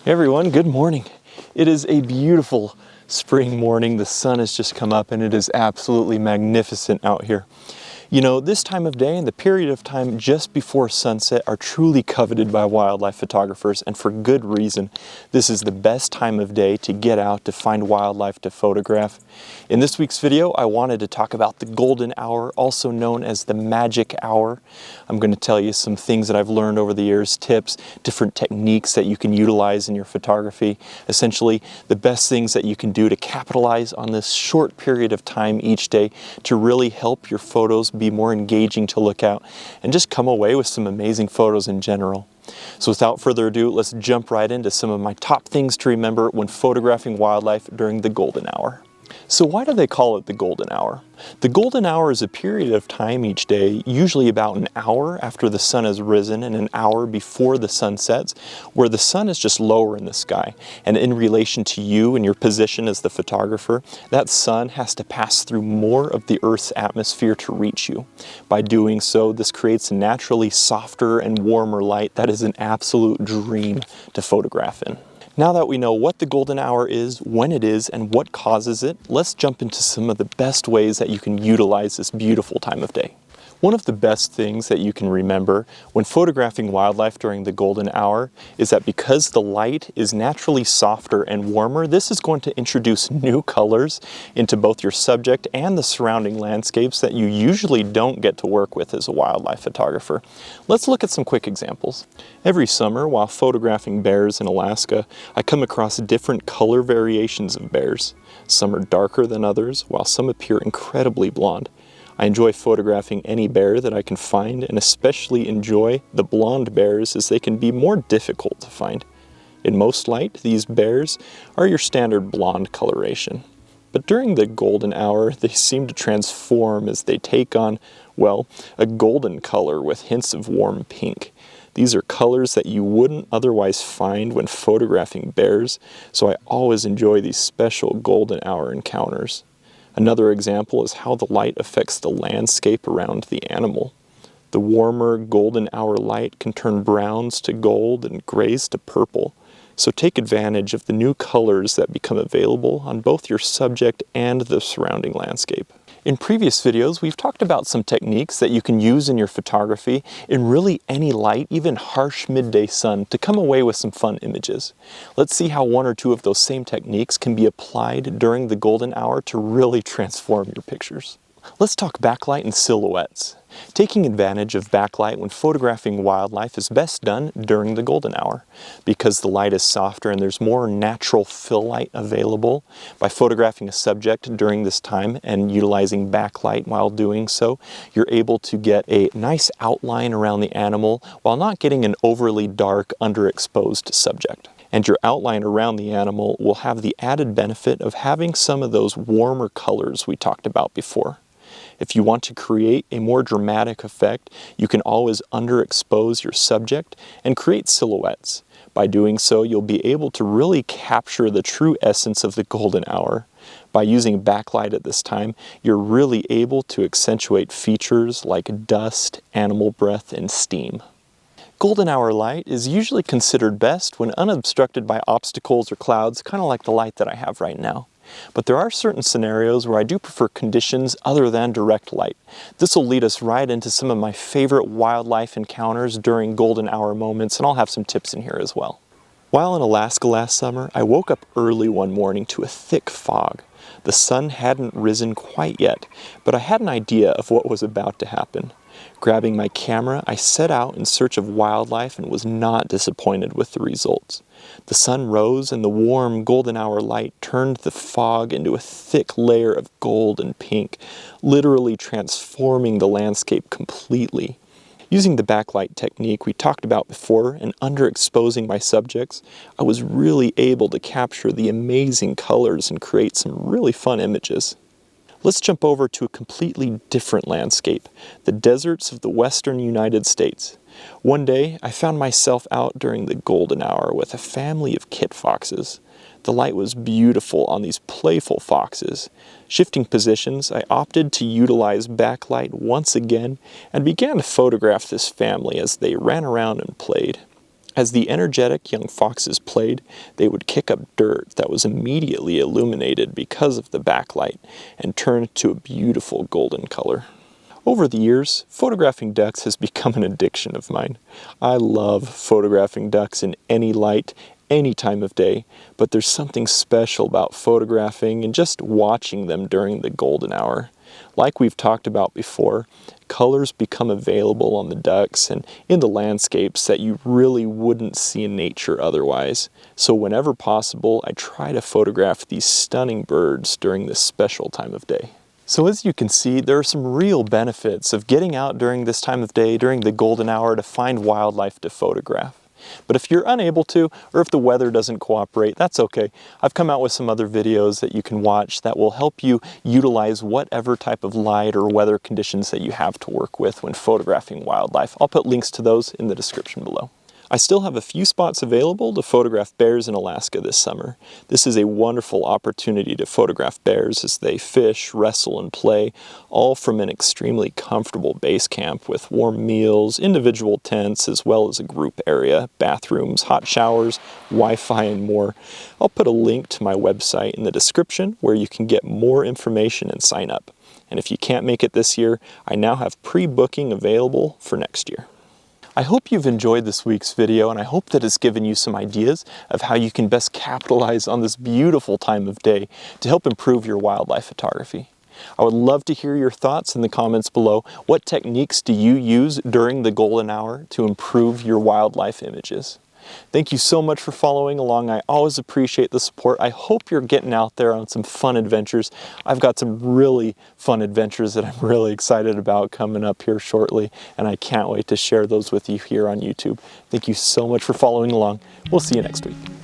Hey everyone, good morning. It is a beautiful spring morning. The sun has just come up and it is absolutely magnificent out here. You know, this time of day and the period of time just before sunset are truly coveted by wildlife photographers, and for good reason. This is the best time of day to get out to find wildlife to photograph. In this week's video, I wanted to talk about the golden hour, also known as the magic hour. I'm going to tell you some things that I've learned over the years, tips, different techniques that you can utilize in your photography. Essentially, the best things that you can do to capitalize on this short period of time each day to really help your photos be more engaging to look at and just come away with some amazing photos in general. So without further ado, let's jump right into some of my top things to remember when photographing wildlife during the golden hour. So why do they call it the golden hour? The golden hour is a period of time each day, usually about an hour after the sun has risen and an hour before the sun sets, where the sun is just lower in the sky. And in relation to you and your position as the photographer, that sun has to pass through more of the Earth's atmosphere to reach you. By doing so, this creates a naturally softer and warmer light that is an absolute dream to photograph in. Now that we know what the golden hour is, when it is, and what causes it, let's jump into some of the best ways that you can utilize this beautiful time of day. One of the best things that you can remember when photographing wildlife during the golden hour is that because the light is naturally softer and warmer, this is going to introduce new colors into both your subject and the surrounding landscapes that you usually don't get to work with as a wildlife photographer. Let's look at some quick examples. Every summer, while photographing bears in Alaska, I come across different color variations of bears. Some are darker than others, while some appear incredibly blonde. I enjoy photographing any bear that I can find, and especially enjoy the blonde bears as they can be more difficult to find. In most light, these bears are your standard blonde coloration. But during the golden hour, they seem to transform as they take on, well, a golden color with hints of warm pink. These are colors that you wouldn't otherwise find when photographing bears, so I always enjoy these special golden hour encounters. Another example is how the light affects the landscape around the animal. The warmer golden hour light can turn browns to gold and grays to purple, so take advantage of the new colors that become available on both your subject and the surrounding landscape. In previous videos, we've talked about some techniques that you can use in your photography in really any light, even harsh midday sun, to come away with some fun images. Let's see how one or two of those same techniques can be applied during the golden hour to really transform your pictures. Let's talk backlight and silhouettes. Taking advantage of backlight when photographing wildlife is best done during the golden hour. Because the light is softer and there's more natural fill light available, by photographing a subject during this time and utilizing backlight while doing so, you're able to get a nice outline around the animal while not getting an overly dark, underexposed subject. And your outline around the animal will have the added benefit of having some of those warmer colors we talked about before. If you want to create a more dramatic effect, you can always underexpose your subject and create silhouettes. By doing so, you'll be able to really capture the true essence of the golden hour. By using backlight at this time, you're really able to accentuate features like dust, animal breath, and steam. Golden hour light is usually considered best when unobstructed by obstacles or clouds, kind of like the light that I have right now. But there are certain scenarios where I do prefer conditions other than direct light. This will lead us right into some of my favorite wildlife encounters during golden hour moments, and I'll have some tips in here as well. While in Alaska last summer, I woke up early one morning to a thick fog. The sun hadn't risen quite yet, but I had an idea of what was about to happen. Grabbing my camera, I set out in search of wildlife and was not disappointed with the results. The sun rose and the warm golden hour light turned the fog into a thick layer of gold and pink, literally transforming the landscape completely. Using the backlight technique we talked about before and underexposing my subjects, I was really able to capture the amazing colors and create some really fun images. Let's jump over to a completely different landscape, the deserts of the western United States. One day, I found myself out during the golden hour with a family of kit foxes. The light was beautiful on these playful foxes. Shifting positions, I opted to utilize backlight once again and began to photograph this family as they ran around and played. As the energetic young foxes played, they would kick up dirt that was immediately illuminated because of the backlight and turn to a beautiful golden color. Over the years, photographing ducks has become an addiction of mine. I love photographing ducks in any light, any time of day, but there's something special about photographing and just watching them during the golden hour. Like we've talked about before, colors become available on the ducks and in the landscapes that you really wouldn't see in nature otherwise. So whenever possible, I try to photograph these stunning birds during this special time of day. So as you can see, there are some real benefits of getting out during this time of day, during the golden hour, to find wildlife to photograph. But if you're unable to, or if the weather doesn't cooperate, that's okay. I've come out with some other videos that you can watch that will help you utilize whatever type of light or weather conditions that you have to work with when photographing wildlife. I'll put links to those in the description below. I still have a few spots available to photograph bears in Alaska this summer. This is a wonderful opportunity to photograph bears as they fish, wrestle, and play, all from an extremely comfortable base camp with warm meals, individual tents, as well as a group area, bathrooms, hot showers, Wi-Fi, and more. I'll put a link to my website in the description where you can get more information and sign up. And if you can't make it this year, I now have pre-booking available for next year. I hope you've enjoyed this week's video, and I hope that it's given you some ideas of how you can best capitalize on this beautiful time of day to help improve your wildlife photography. I would love to hear your thoughts in the comments below. What techniques do you use during the golden hour to improve your wildlife images? Thank you so much for following along. I always appreciate the support. I hope you're getting out there on some fun adventures. I've got some really fun adventures that I'm really excited about coming up here shortly, and I can't wait to share those with you here on YouTube. Thank you so much for following along. We'll see you next week.